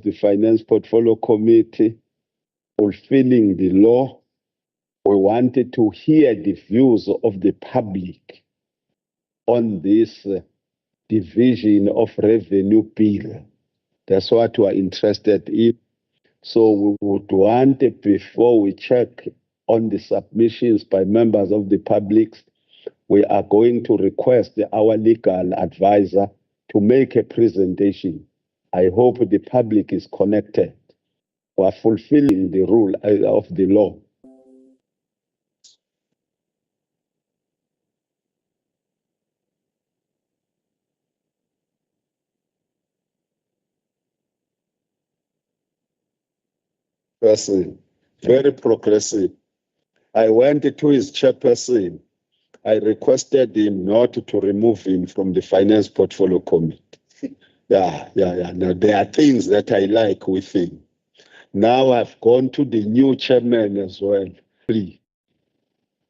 the Finance Portfolio Committee, fulfilling the law. We wanted to hear the views of the public on this division of revenue bill. That's what we are interested in. So we would want, before we check on the submissions by members of the public, we are going to request our legal advisor to make a presentation. I hope the public is connected. We are fulfilling the rule of the law. Person, very progressive. I went to his chairperson. I requested him not to remove him from the Finance Portfolio Committee. Yeah. Now, there are things that I like with him. Now I've gone to the new chairman as well. Please,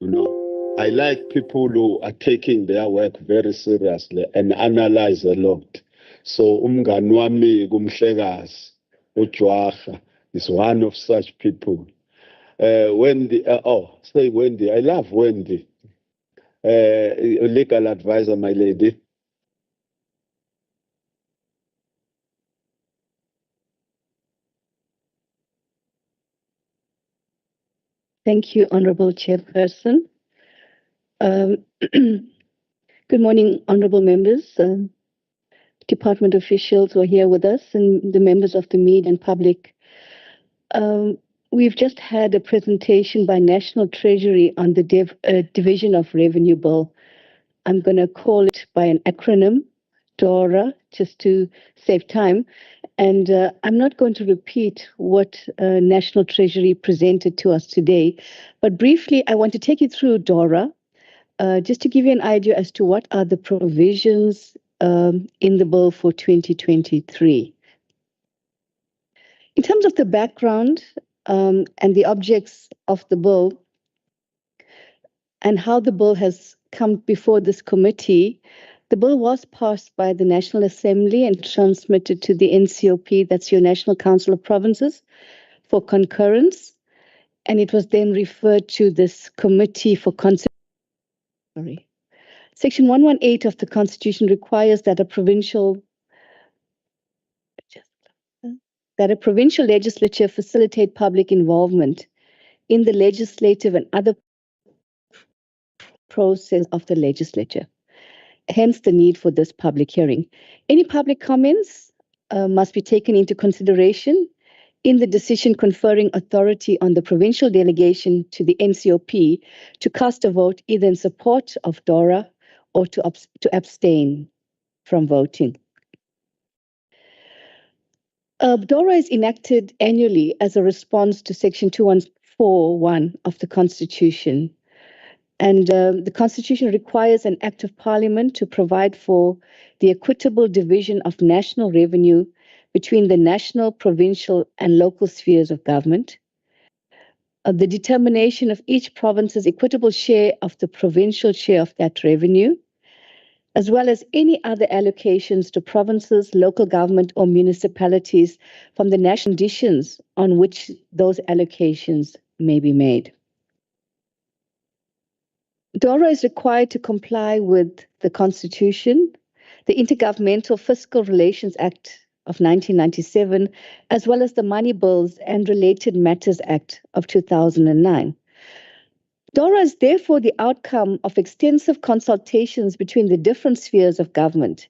I like people who are taking their work very seriously and analyze a lot. So umngani wami kumhlekazi uJwaha is one of such people. Wendy, Wendy, I love Wendy. Legal advisor, my lady. Thank you, Honorable Chairperson. Good morning, Honorable members, department officials who are here with us, and the members of the media and public. We've just had a presentation by National Treasury on the Division of Revenue Bill. I'm going to call it by an acronym, DORA, just to save time. And I'm not going to repeat what National Treasury presented to us today, but briefly, I want to take you through DORA, just to give you an idea as to what are the provisions in the bill for 2023. In terms of the background and the objects of the bill and how the bill has come before this committee, the bill was passed by the National Assembly and transmitted to the NCOP, that's your National Council of Provinces, for concurrence. And it was then referred to this committee for consideration. Section 118 of the Constitution requires that a provincial legislature facilitate public involvement in the legislative and other process of the legislature. Hence the need for this public hearing. Any public comments must be taken into consideration in the decision conferring authority on the provincial delegation to the NCOP to cast a vote either in support of DORA or to abstain from voting. DORA is enacted annually as a response to Section 2141 of the Constitution. And the Constitution requires an Act of Parliament to provide for the equitable division of national revenue between the national, provincial, and local spheres of government, the determination of each province's equitable share of the provincial share of that revenue, as well as any other allocations to provinces, local government, or municipalities from the national conditions on which those allocations may be made. DORA is required to comply with the Constitution, the Intergovernmental Fiscal Relations Act of 1997, as well as the Money Bills and Related Matters Act of 2009. DORA is therefore the outcome of extensive consultations between the different spheres of government,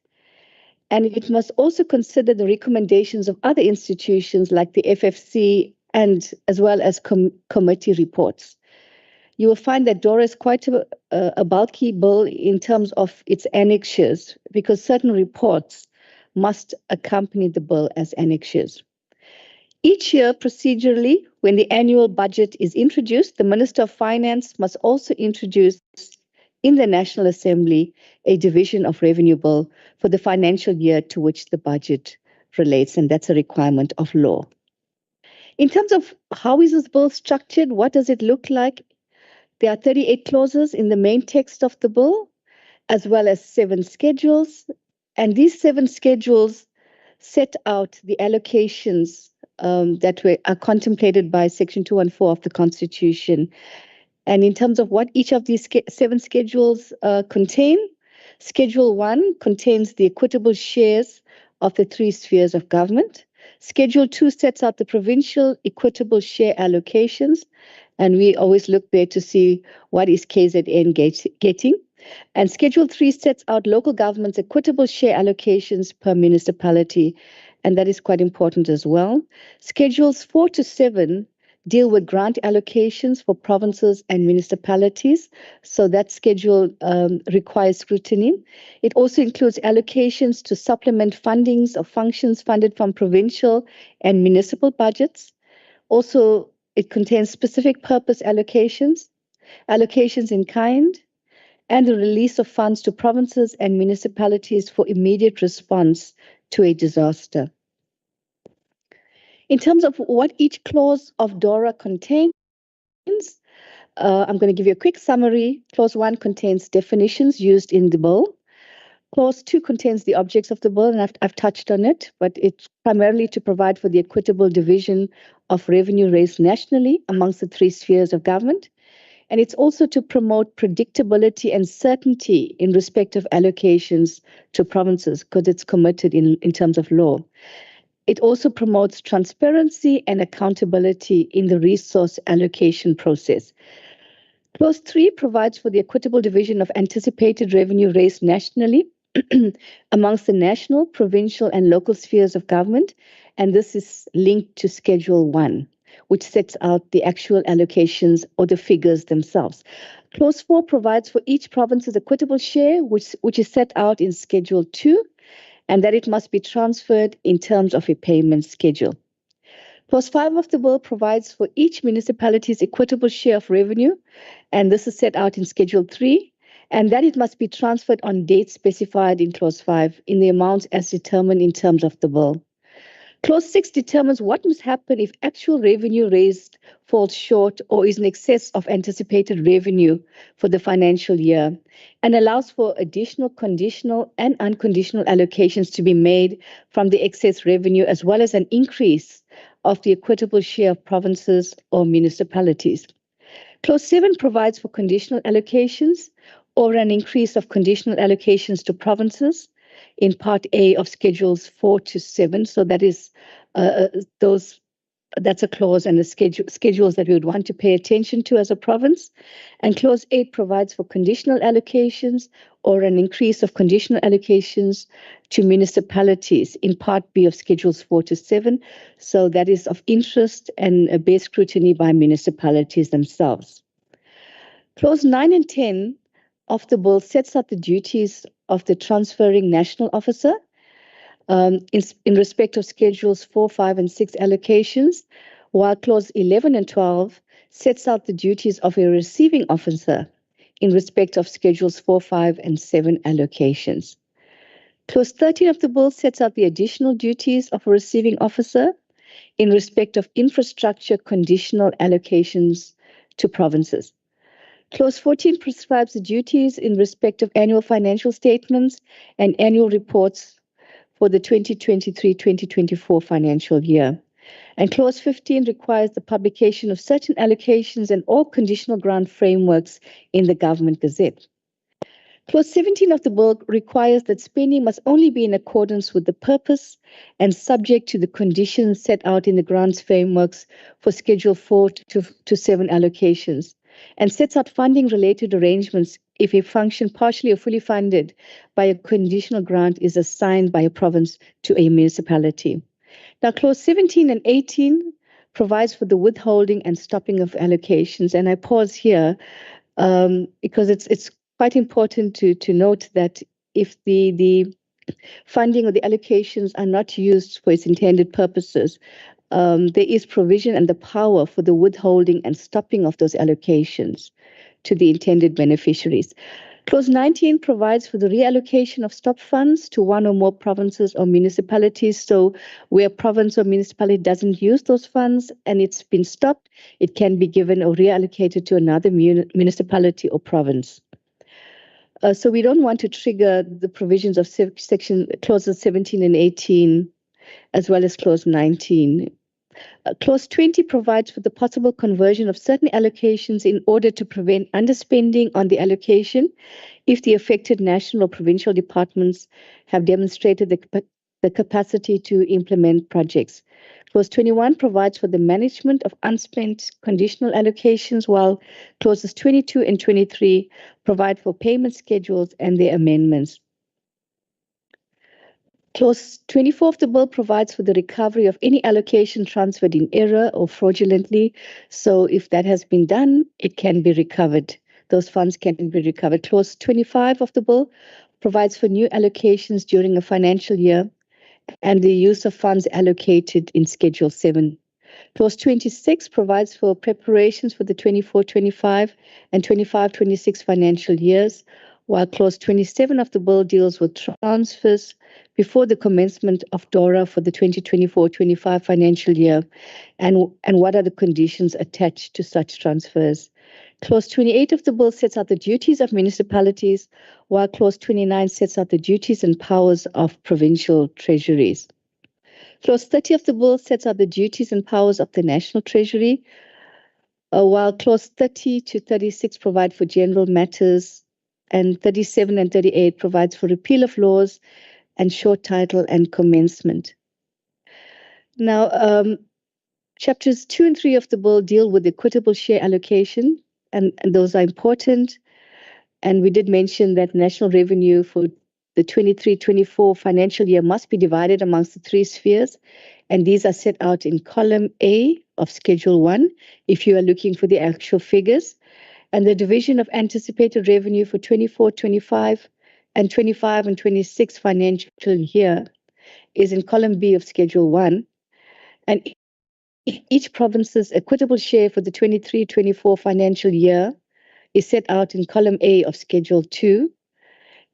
and it must also consider the recommendations of other institutions like the FFC and as well as committee reports. You will find that DORA is quite a bulky bill in terms of its annexures because certain reports must accompany the bill as annexures. Each year, procedurally, when the annual budget is introduced, the Minister of Finance must also introduce in the National Assembly a division of revenue bill for the financial year to which the budget relates, and that's a requirement of law. In terms of how is this bill structured, what does it look like? There are 38 clauses in the main text of the bill, as well as 7 schedules. And these 7 schedules set out the allocations that are contemplated by Section 214 of the Constitution. And in terms of what each of these 7 schedules contain, Schedule 1 contains the equitable shares of the 3 spheres of government. Schedule 2 sets out the provincial equitable share allocations, and we always look there to see what is KZN getting. And Schedule 3 sets out local government's equitable share allocations per municipality, and that is quite important as well. Schedules 4 to 7 deal with grant allocations for provinces and municipalities, so that schedule requires scrutiny. It also includes allocations to supplement fundings of functions funded from provincial and municipal budgets. Also, it contains specific purpose allocations, allocations in kind, and the release of funds to provinces and municipalities for immediate response to a disaster. In terms of what each clause of DORA contains, I'm going to give you a quick summary. Clause 1 contains definitions used in the bill. Clause 2 contains the objects of the bill, and I've touched on it, but it's primarily to provide for the equitable division of revenue raised nationally amongst the 3 spheres of government. And it's also to promote predictability and certainty in respect of allocations to provinces, because it's committed in terms of law. It also promotes transparency and accountability in the resource allocation process. Clause 3 provides for the equitable division of anticipated revenue raised nationally amongst the national, provincial, and local spheres of government, and this is linked to Schedule 1, which sets out the actual allocations or the figures themselves. Clause 4 provides for each province's equitable share, which is set out in Schedule 2, and that it must be transferred in terms of a payment schedule. Clause 5 of the bill provides for each municipality's equitable share of revenue, and this is set out in Schedule 3, and that it must be transferred on dates specified in Clause 5 in the amounts as determined in terms of the bill. Clause 6 determines what must happen if actual revenue raised falls short or is in excess of anticipated revenue for the financial year, and allows for additional conditional and unconditional allocations to be made from the excess revenue, as well as an increase of the equitable share of provinces or municipalities. Clause 7 provides for conditional allocations or an increase of conditional allocations to provinces in Part A of Schedules 4 to 7. So that is that's a clause and the schedules that we would want to pay attention to as a province. And Clause 8 provides for conditional allocations or an increase of conditional allocations to municipalities in Part B of Schedules 4 to 7. So that is of interest and bears scrutiny by municipalities themselves. Clause 9 and 10 of the bill sets out the duties of the transferring national officer in respect of Schedules 4, 5, and 6 allocations, while Clause 11 and 12 sets out the duties of a receiving officer in respect of Schedules 4, 5, and 7 allocations. Clause 13 of the bill sets out the additional duties of a receiving officer in respect of infrastructure conditional allocations to provinces. Clause 14 prescribes the duties in respect of annual financial statements and annual reports for the 2023-2024 financial year. And Clause 15 requires the publication of certain allocations and all conditional grant frameworks in the Government Gazette. Clause 17 of the bill requires that spending must only be in accordance with the purpose and subject to the conditions set out in the grants frameworks for Schedule 4 to 7 allocations, and sets out funding-related arrangements if a function partially or fully funded by a conditional grant is assigned by a province to a municipality. Now, Clause 17 and 18 provides for the withholding and stopping of allocations, and I pause here because it's quite important to note that if the funding or the allocations are not used for its intended purposes, there is provision and the power for the withholding and stopping of those allocations to the intended beneficiaries. Clause 19 provides for the reallocation of stop funds to one or more provinces or municipalities. So where a province or municipality doesn't use those funds and it's been stopped, it can be given or reallocated to another municipality or province. So we don't want to trigger the provisions of section clauses 17 and 18 as well as Clause 19. Clause 20 provides for the possible conversion of certain allocations in order to prevent underspending on the allocation if the affected national or provincial departments have demonstrated the capacity to implement projects. Clause 21 provides for the management of unspent conditional allocations, while clauses 22 and 23 provide for payment schedules and their amendments. Clause 24 of the bill provides for the recovery of any allocation transferred in error or fraudulently. So if that has been done, it can be recovered. Those funds can be recovered. Clause 25 of the bill provides for new allocations during a financial year and the use of funds allocated in Schedule 7. Clause 26 provides for preparations for the 24-25 and 25-26 financial years, while Clause 27 of the bill deals with transfers before the commencement of DORA for the 2024-25 financial year and what are the conditions attached to such transfers. Clause 28 of the bill sets out the duties of municipalities, while Clause 29 sets out the duties and powers of provincial treasuries. Clause 30 of the bill sets out the duties and powers of the National Treasury, while Clause 30 to 36 provide for general matters, and 37 and 38 provides for repeal of laws and short title and commencement. Now, chapters 2 and 3 of the bill deal with equitable share allocation, and those are important. And we did mention that national revenue for the 23-24 financial year must be divided amongst the three spheres, and these are set out in column A of Schedule 1, if you are looking for the actual figures. And the division of anticipated revenue for 24-25 and 25 and 26 financial year is in column B of Schedule 1. And each province's equitable share for the 23-24 financial year is set out in column A of Schedule 2.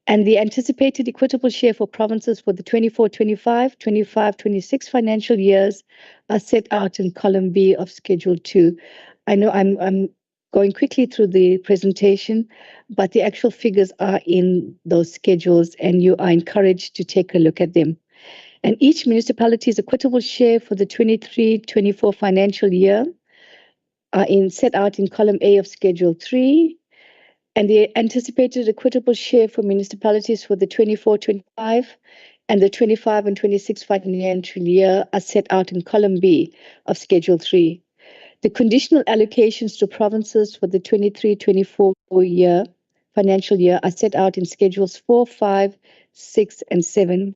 And the anticipated equitable share for provinces for the 24-25, 25-26 financial years are set out in column B of Schedule 2. I know I'm going quickly through the presentation, but the actual figures are in those schedules, and you are encouraged to take a look at them. And each municipality's equitable share for the 23-24 financial year are set out in column A of Schedule 3. And the anticipated equitable share for municipalities for the 24-25 and the 25 and 26 financial year are set out in column B of Schedule 3. The conditional allocations to provinces for the 23-24 financial year are set out in Schedules 4, 5, 6, and 7.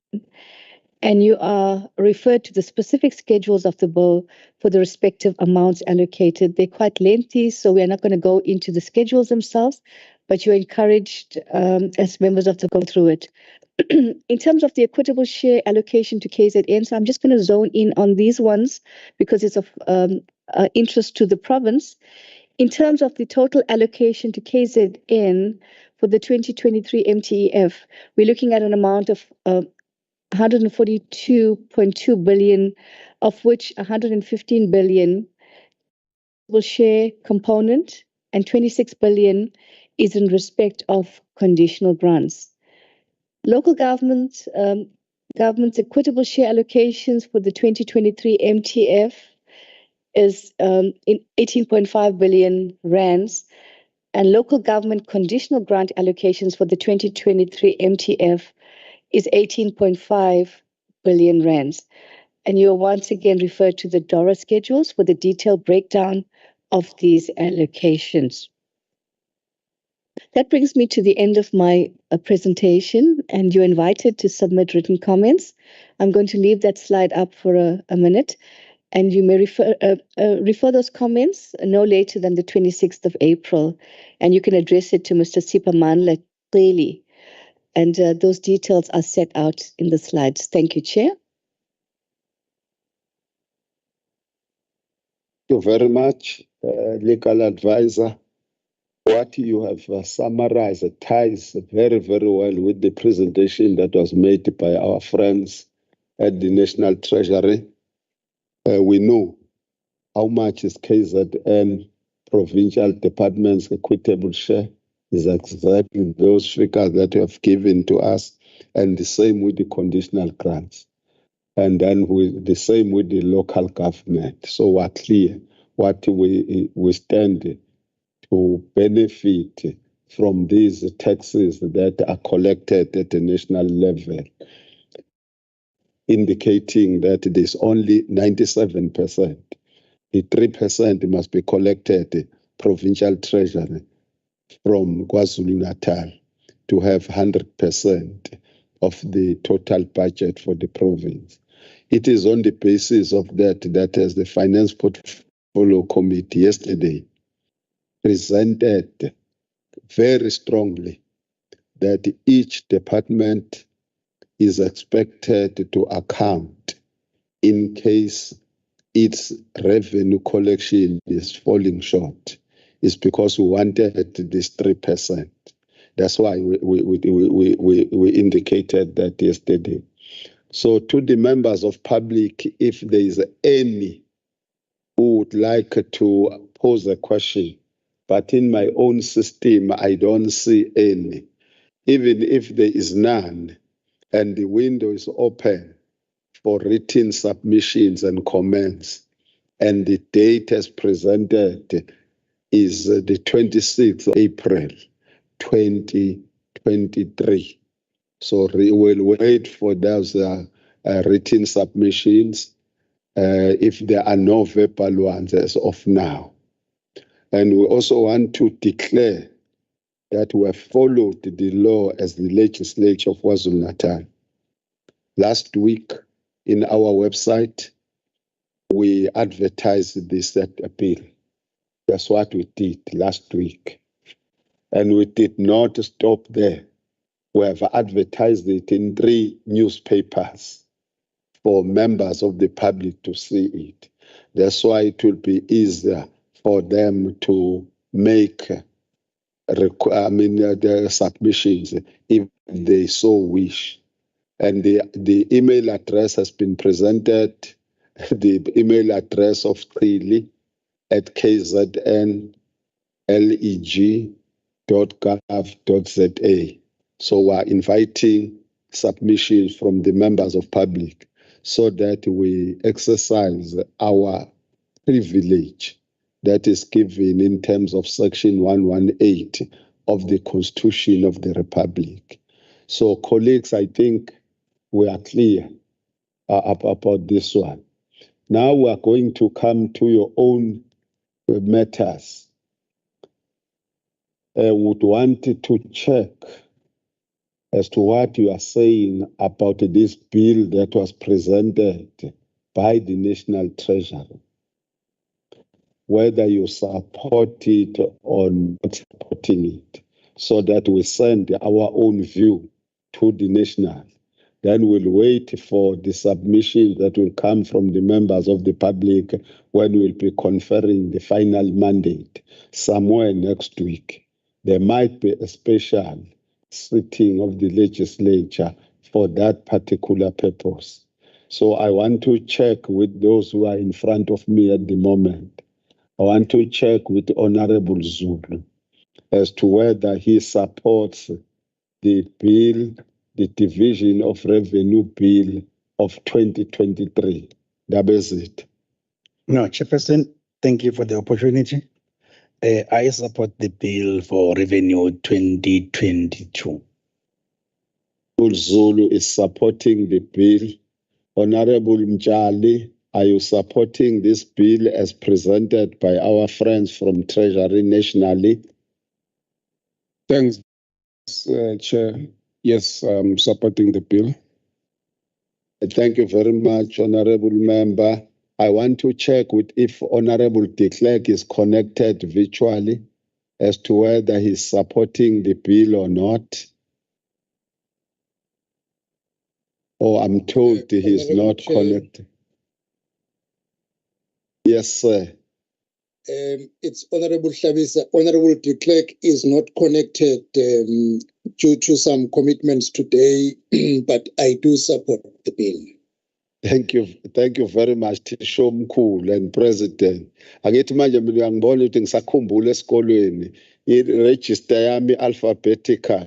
And you are referred to the specific schedules of the bill for the respective amounts allocated. They're quite lengthy, so we are not going to go into the schedules themselves, but you're encouraged as members of the go through it. In terms of the equitable share allocation to KZN, so I'm just going to zone in on these ones because it's of interest to the province. In terms of the total allocation to KZN for the 2023 MTEF, we're looking at an amount of 142.2 billion, of which 115 billion will share component and 26 billion is in respect of conditional grants. Local government's equitable share allocations for the 2023 MTF is in 18.5 billion rands, and local government conditional grant allocations for the 2023 MTF is 18.5 billion rands. And you're once again referred to the DORA schedules for the detailed breakdown of these allocations. That brings me to the end of my presentation, and you're invited to submit written comments. I'm going to leave that slide up for a minute, and you may refer those comments no later than the 26th of April, and you can address it to Mr. Sipamandla clearly. And those details are set out in the slides. Thank you, Chair. Thank you very much, legal advisor. What you have summarized ties very, very well with the presentation that was made by our friends at the National Treasury. We know how much is KZN provincial department's equitable share is exactly those figures that you have given to us, and the same with the conditional grants. And then the same with the local government. So we're clear what we stand to benefit from these taxes that are collected at the national level, indicating that it is only 97%. The 3% must be collected provincial treasury from KwaZulu-Natal to have 100% of the total budget for the province. It is on the basis of that as the Finance Portfolio Committee yesterday presented very strongly that each department is expected to account in case its revenue collection is falling short. It's because we wanted this 3%. That's why we indicated that yesterday. So to the members of public, if there is any who would like to pose a question, but in my own system, I don't see any. Even if there is none, and the window is open for written submissions and comments, and the date as presented is the 26th of April, 2023. So we'll wait for those written submissions if there are no verbal ones as of now. And we also want to declare that we have followed the law as the legislature of KwaZulu-Natal. Last week, in our website, we advertised this bill. That's what we did last week. And we did not stop there. We have advertised it in 3 newspapers for members of the public to see it. That's why it will be easier for them to make their submissions if they so wish. And the email address has been presented, the email address of Tili at kznleg.gov.za. So we're inviting submissions from the members of public so that we exercise our privilege that is given in terms of Section 118 of the Constitution of the Republic. So, colleagues, I think we are clear about this one. Now we are going to come to your own matters. I would want to check as to what you are saying about this bill that was presented by the National Treasury, whether you support it or not supporting it, so that we send our own view to the national. Then we'll wait for the submission that will come from the members of the public when we'll be conferring the final mandate somewhere next week. There might be a special sitting of the legislature for that particular purpose. So I want to check with those who are in front of me at the moment. I want to check with Honorable Zulu as to whether he supports the bill, the Division of Revenue Bill of 2023. That is it. No, Chairperson, thank you for the opportunity. I support the bill for Revenue 2022. Zulu is supporting the bill. Honorable Mjali, are you supporting this bill as presented by our friends from Treasury nationally? Thanks, Chair. Yes, I'm supporting the bill. Thank you very much, Honorable Member. I want to check with if Honorable de Klerk is connected virtually as to whether he's supporting the bill or not. Or I'm told he's not connected. Yes, sir. It's Honorable Shabisa. Honorable de Klerk is not connected due to some commitments today, but I do support the bill. Thank you very much, Tisho Mkhulu and President. Angithi manje mina uyangibona ukuthi ngisakhumbula esikolweni i-register yami alphabetical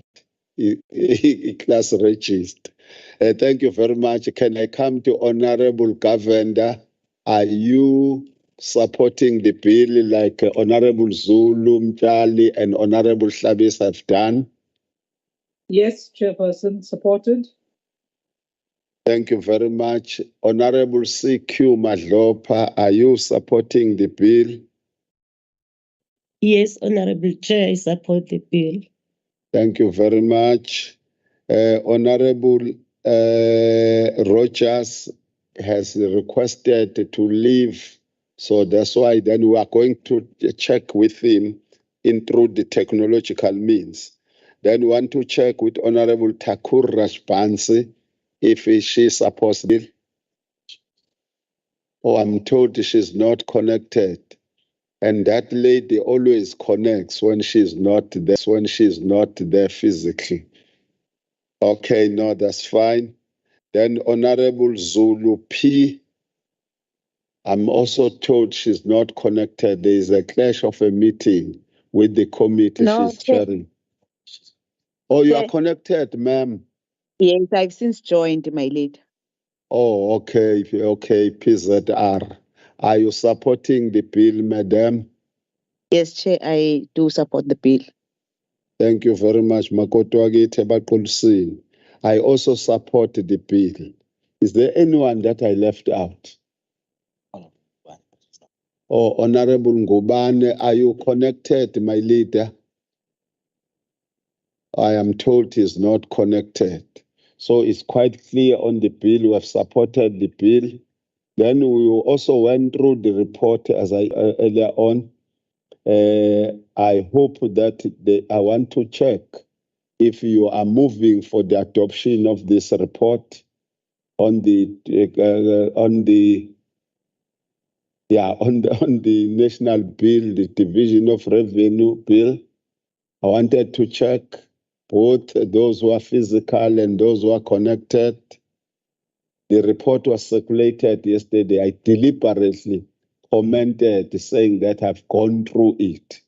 i-class register. Thank you very much. Can I come to Honorable Governor? Are you supporting the bill like Honorable Zulu, Mtali, and Honorable Shabis have done? Yes, Chairperson, supported. Thank you very much. Honorable CQ Madlopa, are you supporting the bill? Yes, Honorable Chair, I support the bill. Thank you very much. Honorable Rogers has requested to leave, so that's why then we are going to check with him through the technological means. Then we want to check with Honorable Thakur Rajbansi if she supports the bill. Oh, I'm told she's not connected. And that lady always connects when she's not there physically. Okay, no, that's fine. Then Honorable Zulu P, I'm also told she's not connected. There is a clash of a meeting with the committee she's chairing. Oh, you are connected, ma'am. Yes, I've since joined, my lead. Oh, okay, PZR. Are you supporting the bill, madam? Yes, Chair, I do support the bill. Thank you very much, Makotwagi Tebakulsin. I also support the bill. Is there anyone that I left out? Oh, Honorable Ngubane, are you connected, my leader? I am told he's not connected. So it's quite clear on the bill. We have supported the bill. Then we also went through the report as I earlier on. I hope that I want to check if you are moving for the adoption of this report on the national bill, the division of revenue bill. I wanted to check both those who are physical and those who are connected. The report was circulated yesterday. I deliberately commented saying that I've gone through it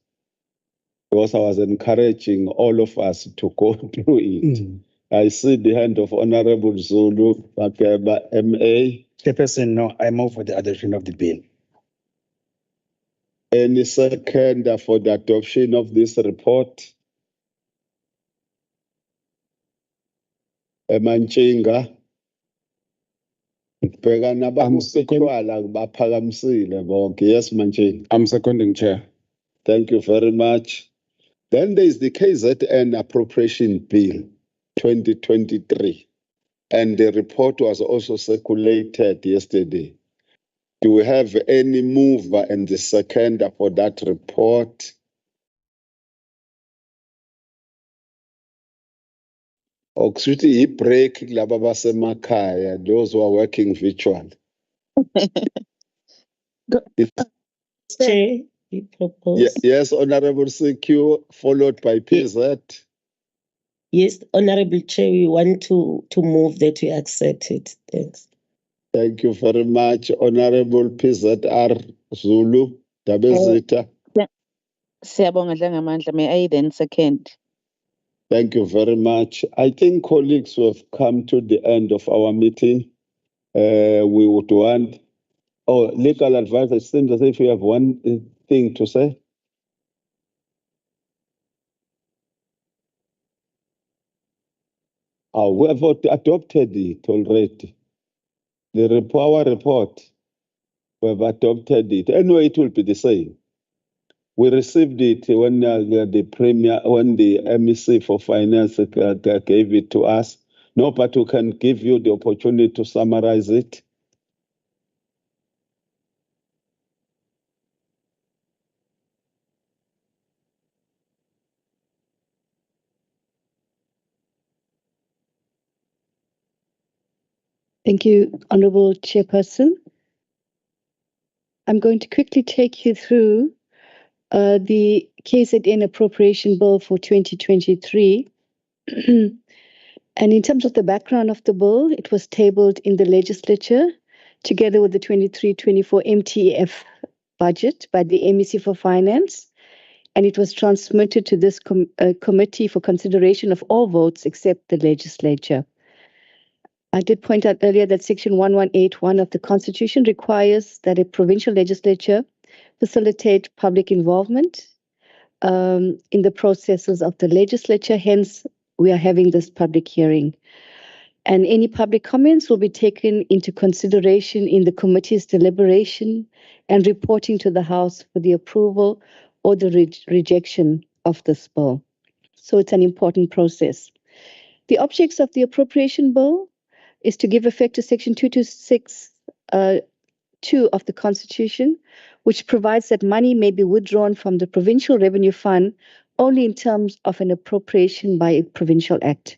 because I was encouraging all of us to go through it. I see the hand of Honorable Zulu, Makeba, MA. Chairperson, no, I move for the adoption of the bill. Any second for the adoption of this report? Emanchinga. Yes, Manchinga. I'm seconding, Chair. Thank you very much. Then there is the KZN Appropriation Bill 2023. And the report was also circulated yesterday. Do we have any mover and the seconder for that report? Okushuthi break laba basemakhaya, those who are working virtually. Chair, we propose. Yes, Honorable CQ, followed by PZ. Yes, Honorable Chair, we want to move that we accept it. Thanks. Thank you very much, Honorable PZR Zulu Dabezita. Siyabonga Dlangamandla. May I then second? Thank you very much. I think colleagues who have come to the end of our meeting. We would want, legal advice, it seems as if you have one thing to say. We have adopted it already. Our report, we have adopted it. Anyway, it will be the same. We received it when when the MEC for Finance gave it to us. No, but we can give you the opportunity to summarize it. Thank you, Honorable Chairperson. I'm going to quickly take you through the KZN Appropriation Bill for 2023. And in terms of the background of the bill, it was tabled in the legislature together with the 23-24 MTF budget by the MEC for Finance. And it was transmitted to this committee for consideration of all votes except the legislature. I did point out earlier that Section 1181 of the Constitution requires that a provincial legislature facilitate public involvement in the processes of the legislature. Hence, we are having this public hearing. And any public comments will be taken into consideration in the committee's deliberation and reporting to the House for the approval or the rejection of this bill. So it's an important process. The objects of the appropriation bill is to give effect to Section 226(2) of the Constitution, which provides that money may be withdrawn from the Provincial Revenue Fund only in terms of an appropriation by a provincial act.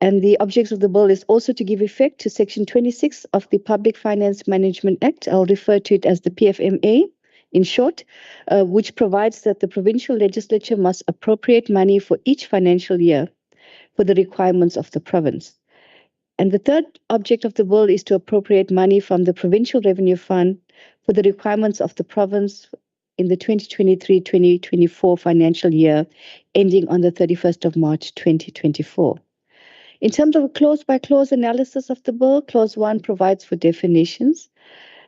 And the objects of the bill is also to give effect to Section 26 of the Public Finance Management Act. I'll refer to it as the PFMA in short, which provides that the provincial legislature must appropriate money for each financial year for the requirements of the province. And the third object of the bill is to appropriate money from the Provincial Revenue Fund for the requirements of the province in the 2023-2024 financial year, ending on the 31st of March 2024. In terms of a clause-by-clause analysis of the bill, Clause 1 provides for definitions,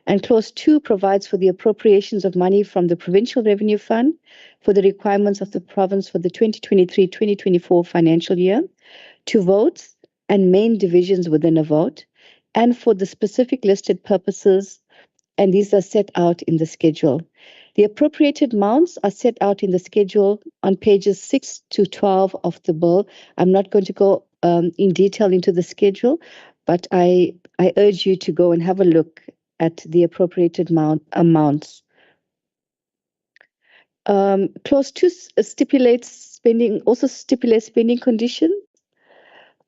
and Clause 2 provides for the appropriations of money from the Provincial Revenue Fund for the requirements of the province for the 2023-2024 financial year, to votes and main divisions within a vote, and for the specific listed purposes, and these are set out in the schedule. The appropriated amounts are set out in the schedule on pages 6 to 12 of the bill. I'm not going to go in detail into the schedule, but I urge you to go and have a look at the appropriated amounts. Clause 2 stipulates spending conditions.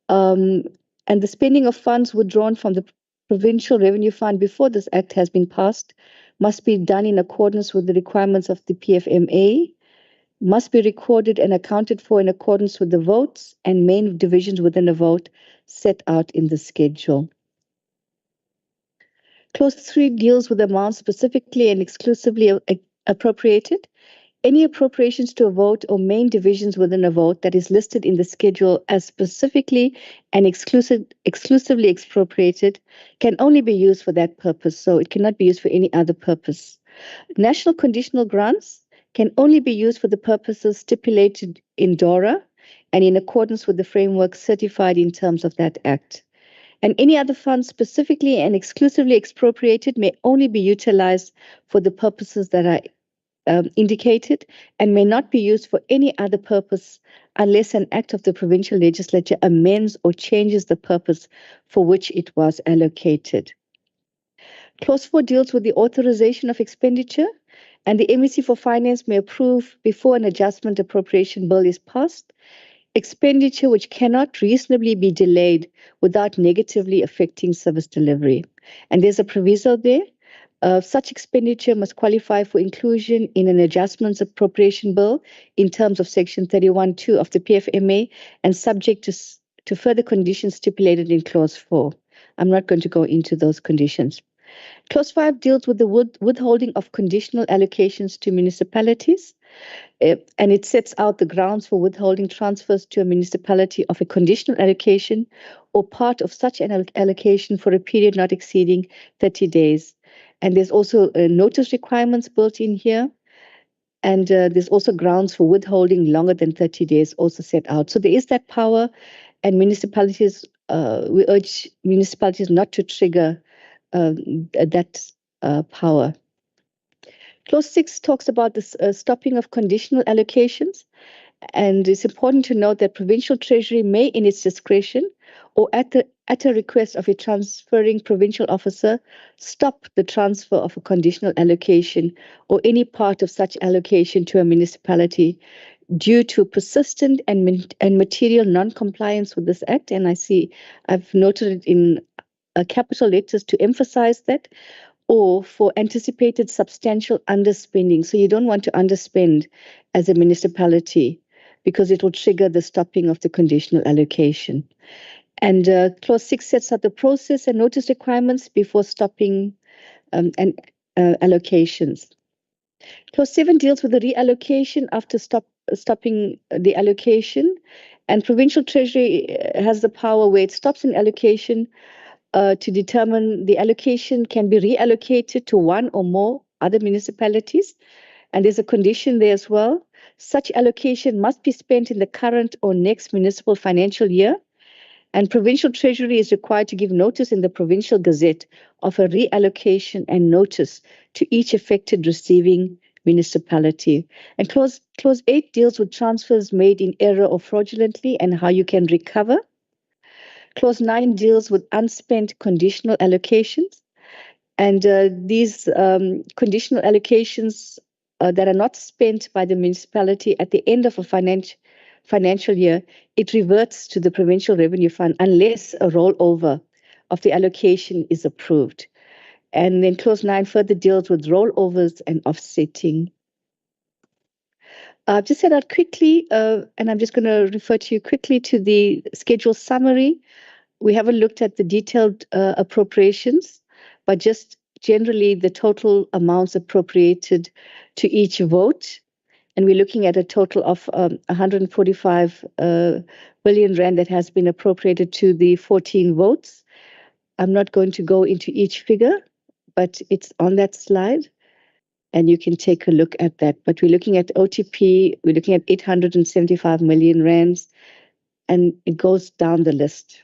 And the spending of funds withdrawn from the Provincial Revenue Fund before this Act has been passed must be done in accordance with the requirements of the PFMA, must be recorded and accounted for in accordance with the votes and main divisions within a vote set out in the schedule. Clause 3 deals with amounts specifically and exclusively appropriated. Any appropriations to a vote or main divisions within a vote that is listed in the schedule as specifically and exclusively expropriated can only be used for that purpose, so it cannot be used for any other purpose. National conditional grants can only be used for the purposes stipulated in DORA and in accordance with the framework certified in terms of that Act. And any other funds specifically and exclusively expropriated may only be utilized for the purposes that are indicated and may not be used for any other purpose unless an act of the provincial legislature amends or changes the purpose for which it was allocated. Clause 4 deals with the authorization of expenditure, and the MEC for Finance may approve before an adjustment appropriation bill is passed expenditure which cannot reasonably be delayed without negatively affecting service delivery. And there's a proviso there. Such expenditure must qualify for inclusion in an adjustments appropriation bill in terms of Section 31(2) of the PFMA and subject to further conditions stipulated in Clause 4. I'm not going to go into those conditions. Clause 5 deals with the withholding of conditional allocations to municipalities, and it sets out the grounds for withholding transfers to a municipality of a conditional allocation or part of such an allocation for a period not exceeding 30 days. And there's also notice requirements built in here. And there's also grounds for withholding longer than 30 days also set out. So there is that power, and municipalities, we urge municipalities not to trigger that power. Clause 6 talks about the stopping of conditional allocations. And it's important to note that Provincial Treasury may, in its discretion, or at a request of a transferring provincial officer, stop the transfer of a conditional allocation or any part of such allocation to a municipality due to persistent and material non-compliance with this Act. And I've noted it in capital letters to emphasize that, or for anticipated substantial underspending. So you don't want to underspend as a municipality because it will trigger the stopping of the conditional allocation. And Clause 6 sets out the process and notice requirements before stopping allocations. Clause 7 deals with the reallocation after stopping the allocation, And Provincial Treasury has the power where it stops an allocation to determine the allocation can be reallocated to one or more other municipalities. And there's a condition there as well. Such allocation must be spent in the current or next municipal financial year. And Provincial Treasury is required to give notice in the Provincial Gazette of a reallocation and notice to each affected receiving municipality. And clause 8 deals with transfers made in error or fraudulently and how you can recover. Clause 9 deals with unspent conditional allocations. And these conditional allocations that are not spent by the municipality at the end of a financial year, it reverts to the Provincial Revenue Fund unless a rollover of the allocation is approved. And then clause 9 further deals with rollovers and offsetting. I've just set out quickly, and I'm just going to refer to you quickly to the schedule summary. We haven't looked at the detailed appropriations, but just generally the total amounts appropriated to each vote. And we're looking at a total of 145 billion rand that has been appropriated to the 14 votes. I'm not going to go into each figure, but it's on that slide. And you can take a look at that. But we're looking at OTP, we're looking at 875 million rands, and it goes down the list.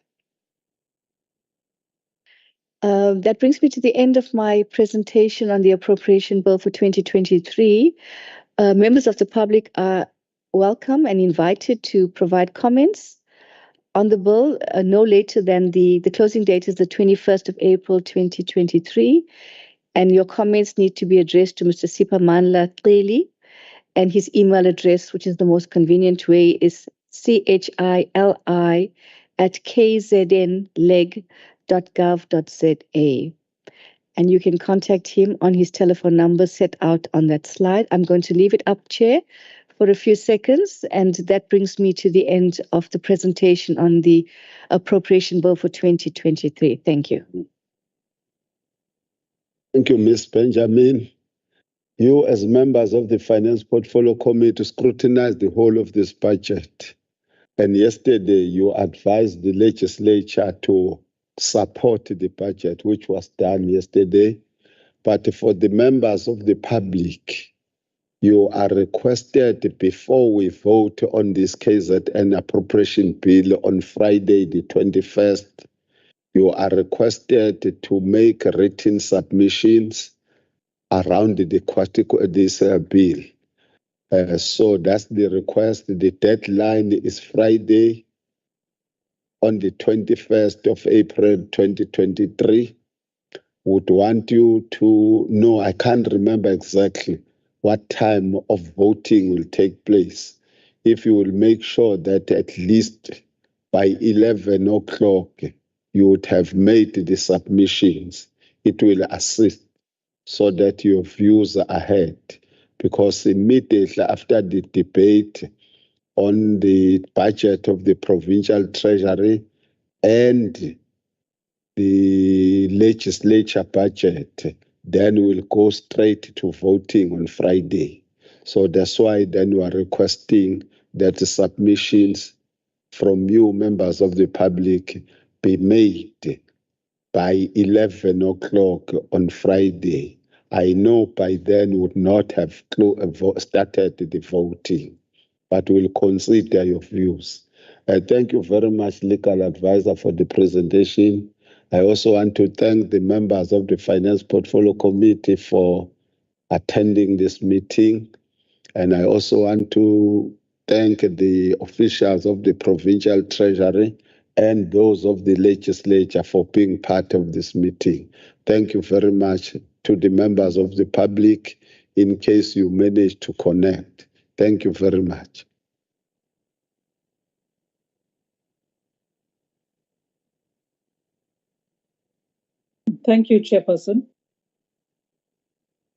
That brings me to the end of my presentation on the appropriation bill for 2023. Members of the public are welcome and invited to provide comments on the bill no later than the closing date is the 21st of April 2023. And your comments need to be addressed to Mr. Siphamandla Celi, and his email address, which is the most convenient way, is chili@kznleg.gov.za. And you can contact him on his telephone number set out on that slide. I'm going to leave it up, Chair, for a few seconds, and that brings me to the end of the presentation on the appropriation bill for 2023. Thank you. Thank you, Ms. Benjamin. You, as members of the Finance Portfolio Committee, scrutinize the whole of this budget. And yesterday, you advised the legislature to support the budget, which was done yesterday. But for the members of the public, you are requested before we vote on this KZN appropriation bill on Friday, the 21st, you are requested to make written submissions around this bill. So that's the request. The deadline is Friday on the 21st of April 2023. Would want you to know, I can't remember exactly what time of voting will take place. If you will make sure that at least by 11 o'clock, you would have made the submissions, it will assist so that your views are ahead. Because immediately after the debate on the budget of the Provincial Treasury and the legislature budget, then we'll go straight to voting on Friday. So that's why then we are requesting that the submissions from you, members of the public, be made by 11 o'clock on Friday. I know by then would not have started the voting, but we'll consider your views. Thank you very much, Legal Advisor, for the presentation. I also want to thank the members of the Finance Portfolio Committee for attending this meeting. And I also want to thank the officials of the Provincial Treasury and those of the legislature for being part of this meeting. Thank you very much to the members of the public in case you managed to connect. Thank you very much. Thank you, Chairperson.